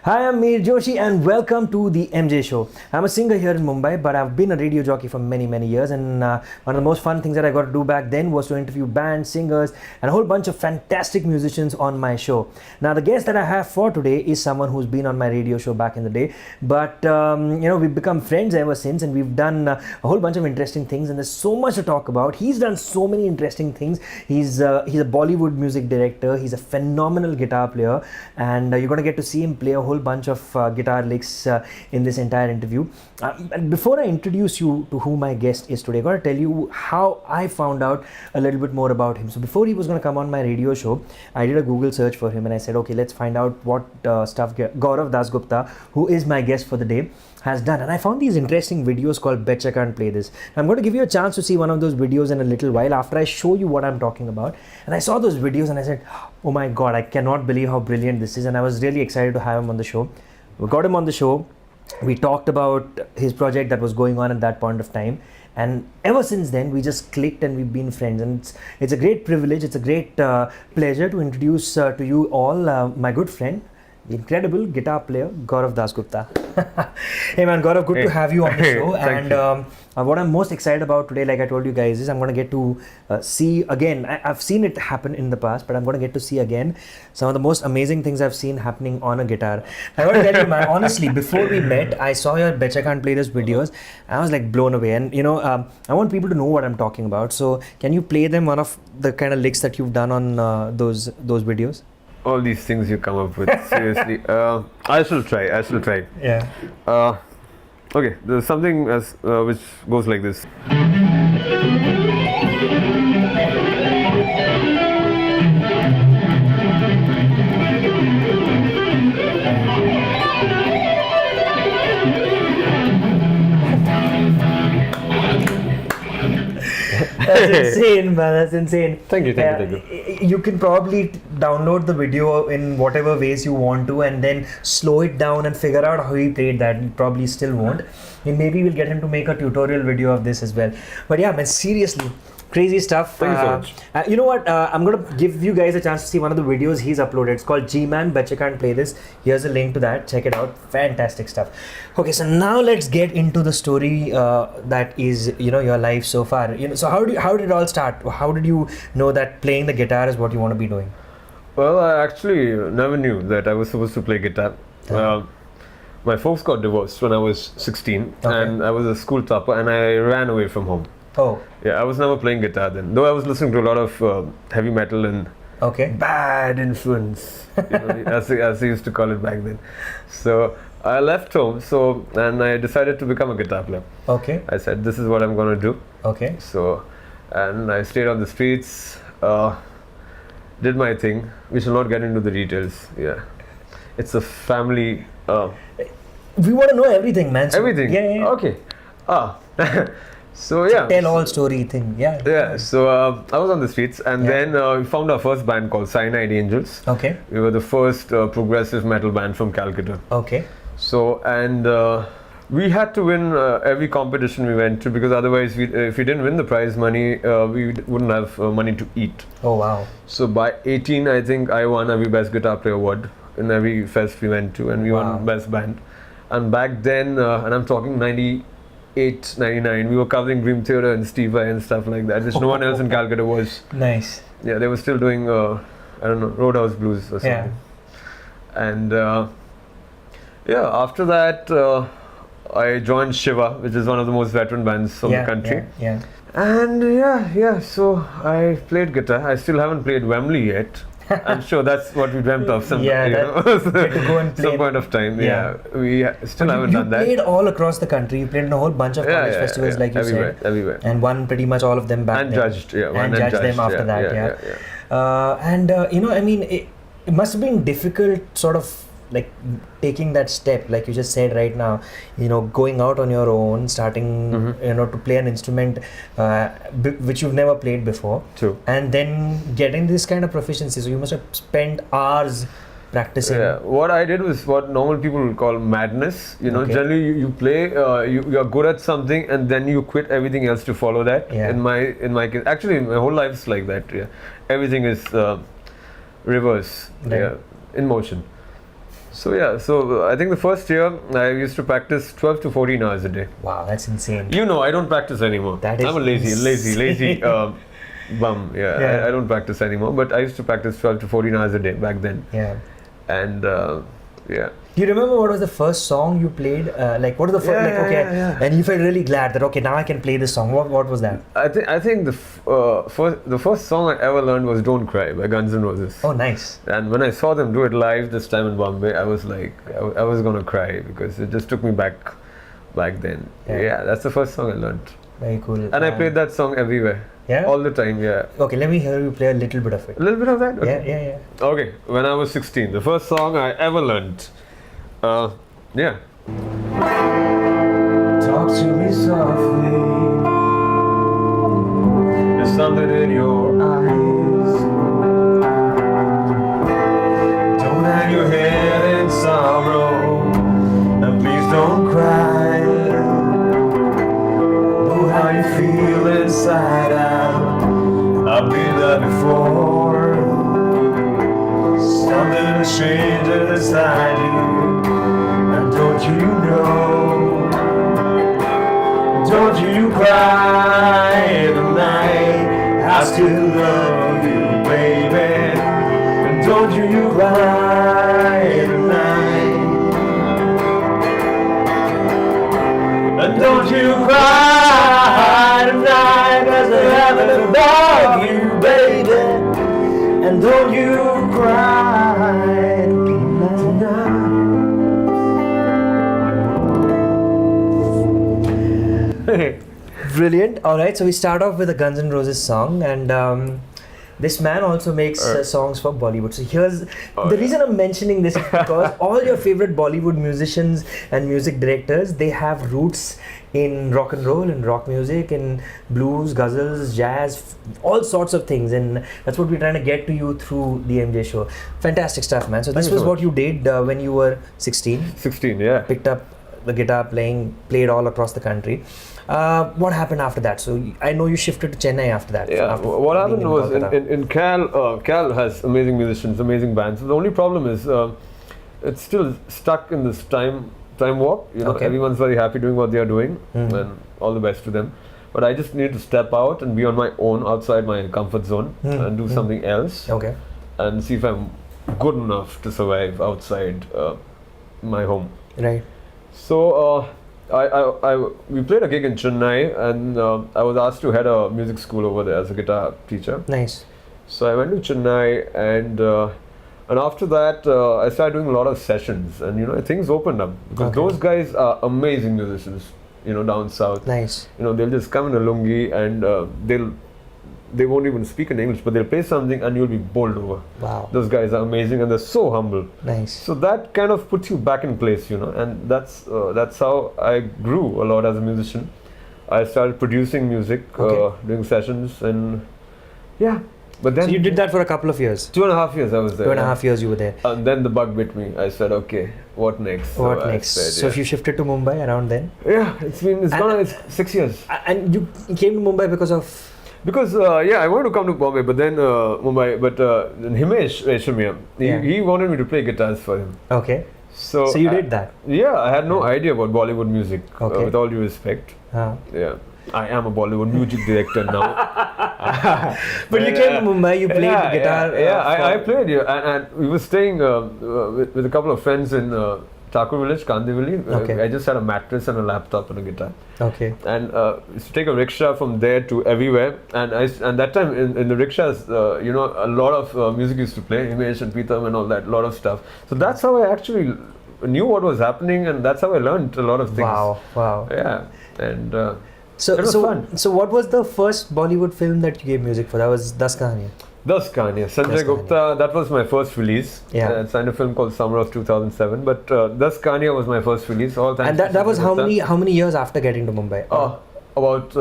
Hi, I'm Mir Joshi and welcome to the MJ Show. I'm a singer here in Mumbai, but I've been a radio jockey for many years, and one of the most fun things that I got to do back then was to interview bands, singers, and a whole bunch of fantastic musicians on my show. Now, the guest that I have for today is someone who's been on my radio show back in the day, but we've become friends ever since, and we've done a whole bunch of interesting things, and there's so much to talk about. He's done so many interesting things. He's a Bollywood music director. He's a phenomenal guitar player, and you're going to get to see him play a whole bunch of guitar licks in this entire interview. Before I introduce you to who my guest is today, I'm going to tell you how I found out a little bit more about him. So before he was going to come on my radio show, I did a Google search for him and I said, okay, let's find out what stuff Gourov Dasgupta, who is my guest for the day, has done. And I found these interesting videos called Betcha Can't Play This. I'm going to give you a chance to see one of those videos in a little while after I show you what I'm talking about. And I saw those videos and I said, oh my God, I cannot believe how brilliant this is. And I was really excited to have him on the show. We got him on the show. We talked about his project that was going on at that point of time. And ever since then, we just clicked and we've been friends. And it's a great privilege. It's a great pleasure to introduce to you all my good friend, the incredible guitar player, Gourov Dasgupta. Hey man, Gourov, good to have you on the show. And what I'm most excited about today, like I told you guys, is I'm going to get to see again. I've seen it happen in the past, but I'm going to get to see again some of the most amazing things I've seen happening on a guitar. I got to tell you, man, honestly, before we met, I saw your Betcha Can't Play This videos. I was like blown away. And I want people to know what I'm talking about. So can you play them one of the kind of licks that you've done on those videos? All these things you come up with, seriously. I shall try. Yeah. Okay, there's something which goes like this. That's insane, man. That's insane. Thank you. You can probably download the video in whatever ways you want to and then slow it down and figure out how he played that. You probably still won't. And maybe we'll get him to make a tutorial video of this as well. But yeah, man, seriously, crazy stuff. Thank you so much. You know what? I'm going to give you guys a chance to see one of the videos he's uploaded. It's called G-Man, Betcha Can't Play This. Here's a link to that. Check it out. Fantastic stuff. Okay, so now let's get into the story that is, your life so far. So how did it all start? How did you know that playing the guitar is what you want to be doing? Well, I actually never knew that I was supposed to play guitar. My folks got divorced when I was 16, and I was a school topper, and I ran away from home. Oh. Yeah, I was never playing guitar then, though I was listening to a lot of heavy metal and bad influence, as they used to call it back then. So I left home, and I decided to become a guitar player. Okay. I said, this is what I'm going to do. Okay. So, and I stayed on the streets, did my thing. We shall not get into the details. Yeah, it's a family. We want to know everything, man. So Everything? Yeah. Okay. So yeah. Tell all story thing. Yeah. Yeah. So I was on the streets, and then we found our first band called Cyanide Angels. Okay. We were the first progressive metal band from Calcutta. Okay. So we had to win every competition we went to, because otherwise, if we didn't win the prize money, we wouldn't have money to eat. Oh wow. So by 18, I think I won every best guitar player award in every fest we went to, and we won best band. And back then, and I'm talking 98, 99, we were covering Dream Theater and Steve Vai and stuff like that, which no one else in Calcutta was. Nice. Yeah, they were still doing, Roadhouse Blues or something. Yeah. And after that, I joined Shiva, which is one of the most veteran bands of the country. Yeah. And so I played guitar. I still haven't played Wembley yet. I'm sure that's what we dreamt of some, go and play some point of time. Yeah, we still haven't done that. You played all across the country. You played in a whole bunch of college festivals, like you said. Everywhere. And won pretty much all of them back and then. Judged, and judged them after that, it must have been difficult sort of like taking that step, like you just said right now, going out on your own, starting, to play an instrument which you've never played before. True. And then getting this kind of proficiency. So you must have spent hours practicing. Yeah, what I did was what normal people would call madness. Generally you play, you're good at something, and then you quit everything else to follow that. Yeah. In my case, actually, my whole life is like that. Yeah, everything is reverse. Right. Yeah, in motion. So yeah, so I think the first year I used to practice 12 to 14 hours a day. Wow, that's insane. You know, I don't practice anymore. That is I'm a lazy bum. Yeah, Yeah. I don't practice anymore. But I used to practice 12 to 14 hours a day back then. Yeah. And yeah. Do you remember what was the first song you played? Like, what was the first? Yeah. And you felt really glad that okay, now I can play this song. What was that? I think the first song I ever learned was "Don't Cry" by Gn'R. Oh, nice. And when I saw them do it live this time in Bombay, I was like, I was gonna cry because it just took me back then. Yeah, that's the first song I learned. Very cool. And I played that song everywhere. Yeah? All the time, yeah. Okay, let me hear you play a little bit of it. A little bit of that? Okay. Yeah. Okay, when I was 16, the first song I ever learned. Yeah. Talk to me softly. There's something in your eyes. Don't hang your head in sorrow. And please don't cry. Know how you feel inside out. I've been there before. Something is changing inside you. And don't you know? Don't you cry tonight. I still love you, baby. And don't you cry tonight. And don't you cry tonight, 'cause I haven't love you, baby. And don't you cry tonight. Brilliant. All right, so we start off with a Guns N' Roses song, and this man also makes songs for Bollywood. So here's the reason I'm mentioning this is because all your favorite Bollywood musicians and music directors, they have roots in rock and roll and rock music and blues, ghazals, jazz, all sorts of things, and that's what we're trying to get to you through the MJ show. Fantastic stuff, man. So this was what you did when you were 16. 16, yeah. Picked up the guitar, played all across the country. What happened after that? So I know you shifted to Chennai after that. Yeah, what happened was in Cal has amazing musicians, amazing bands. The only problem is it's still stuck in this time warp. You know, everyone's very happy doing what they are doing, and all the best to them. But I just need to step out and be on my own, outside my comfort zone, and do something else. Okay. And see if I'm good enough to survive outside my home. Right. So we played a gig in Chennai, and I was asked to head a music school over there as a guitar teacher. Nice. So I went to Chennai, and after that I started doing a lot of sessions, and you know, things opened up because those guys are amazing musicians. You know, down south. Nice. You know, they'll just come in a lungi, and they won't even speak in English, but they'll play something and you'll be bowled over. Wow. Those guys are amazing, and they're so humble. Nice. So that kind of puts you back in place, you know, and that's how I grew a lot as a musician. I started producing music, doing sessions, and yeah. But then so you did that for a couple of years. 2.5 years I was there. 2.5 years you were there. And then the bug bit me. I said, okay, what next? What next? So if you shifted to Mumbai around then? Yeah, it's 6 years. And you came to Mumbai because of? Because I wanted to come to Bombay, but then Himesh Reshamia, he wanted me to play guitars for him. Okay. So you did that? Yeah, I had no idea about Bollywood music. With all due respect. Yeah. I am a Bollywood music director now. But you came to Mumbai, you played guitar. I played, and we were staying with a couple of friends in Thakur village, Kandivali. I just had a mattress and a laptop and a guitar. Okay. And used to take a rickshaw from there to everywhere. And that time in the rickshaws, you know, a lot of music used to play, Himesh and Peetam and all that, a lot of stuff. So that's how I actually knew what was happening, and that's how I learned a lot of things. Wow. Yeah. And So what was the first Bollywood film that you gave music for? That was Das Kahaniyan. Das Kahaniyan. Sanjay Gupta, that was my first release. Yeah. I signed a film called Summer of 2007, but Das Kahaniyan was my first release. All thanks. And that was how many years after getting to Mumbai? About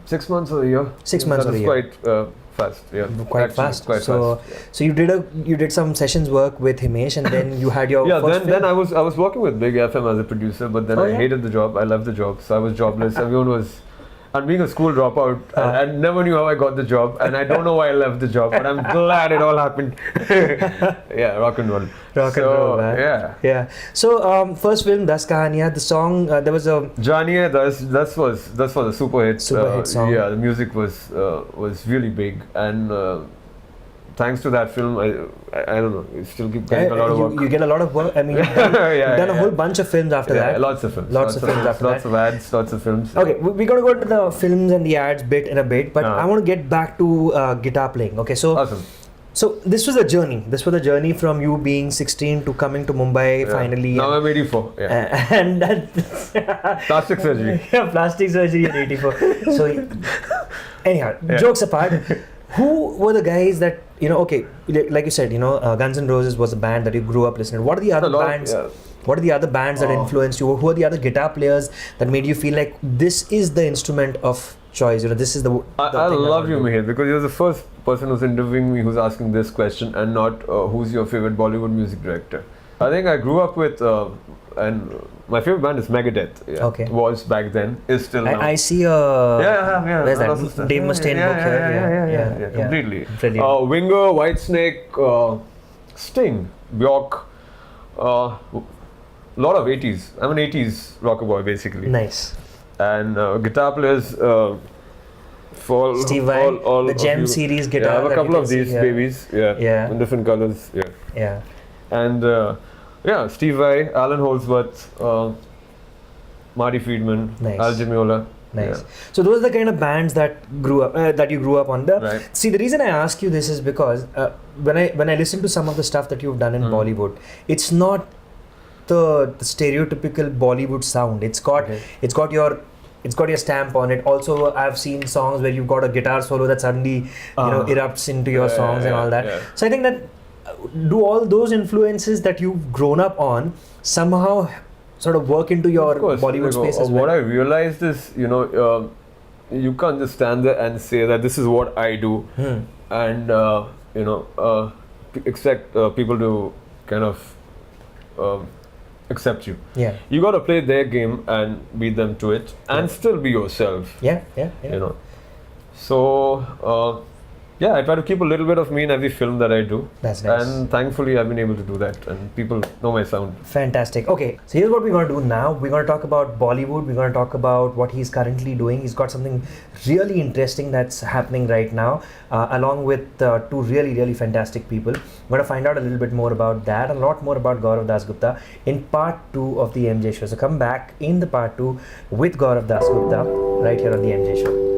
6 months or a year. 6 months or a year. Quite fast, yeah. Quite fast. So you did some sessions work with Himesh, and then you had your first film? Then I was working with Big FM as a producer, but then I hated the job. I left the job, so I was jobless. And being a school dropout, I never knew how I got the job, and I don't know why I left the job, but I'm glad it all happened. Yeah, rock and roll. Rock and roll, man. Yeah. Yeah. So, first film, Das Kahaniyan, the song, there was a... Janiye, that was a super hit. Super hit song. Yeah, the music was really big, and thanks to that film, I don't know, you still keep getting a lot of work. You get a lot of work. I mean, you've done a whole bunch of films after that. Lots of films. Lots of films after lots that. of ads, lots of films. Okay, we're going to go to the films and the ads bit in a bit, but I want to get back to guitar playing. Okay, so... Awesome. So this was a journey. This was a journey from you being 16 to coming to Mumbai finally. Now I'm 84. Yeah. And Plastic surgery. Yeah, plastic surgery at 84. So anyhow, jokes apart, who were the guys that, you know, okay, like you said, you know, Guns N' Roses was a band that you grew up listening to. What are the other bands? What are the other bands that influenced you? Who are the other guitar players that made you feel like this is the instrument of choice? You know, this is the I love you, Mihir, because you're the first person who's interviewing me who's asking this question and not who's your favorite Bollywood music director. I think I grew up with, and my favorite band is Megadeth. Yeah. Okay. Was back then, is still now. I see a... Where's that? Dave Mustaine book here. Yeah, completely. Brilliant. Winger, Whitesnake, Sting, Bjork, lot of 80s. I'm an 80s rocker boy, basically. Nice. And guitar players... for Steve Vai, all the Gem series guitar. Yeah, I have a couple of these babies. Yeah. In different colors. Yeah. And Steve Vai, Alan Holdsworth, Marty Friedman, Al Jimiola. Nice. Yeah. So those are the kind of bands that you grew up on. Right. See, the reason I ask you this is because when I listen to some of the stuff that you've done in Bollywood, it's not the stereotypical Bollywood sound. It's got your stamp on it. Also, I've seen songs where you've got a guitar solo that suddenly erupts into your songs and all that. Yeah. So I think that do all those influences that you've grown up on somehow sort of work into your Bollywood space as well? What I realized is, you can't just stand there and say that this is what I do and expect people to kind of accept you. Yeah. You got to play their game and beat them to it and still be yourself. Yeah. So I try to keep a little bit of me in every film that I do. That's nice. And thankfully I've been able to do that and people know my sound. Fantastic. Okay, so here's what we're going to do now. We're going to talk about Bollywood. We're going to talk about what he's currently doing. He's got something really interesting that's happening right now, along with two really, really fantastic people. We're going to find out a little bit more about that, a lot more about Gourov Dasgupta in part 2 of the MJ Show. So come back in the part 2 with Gourov Dasgupta right here on the MJ Show.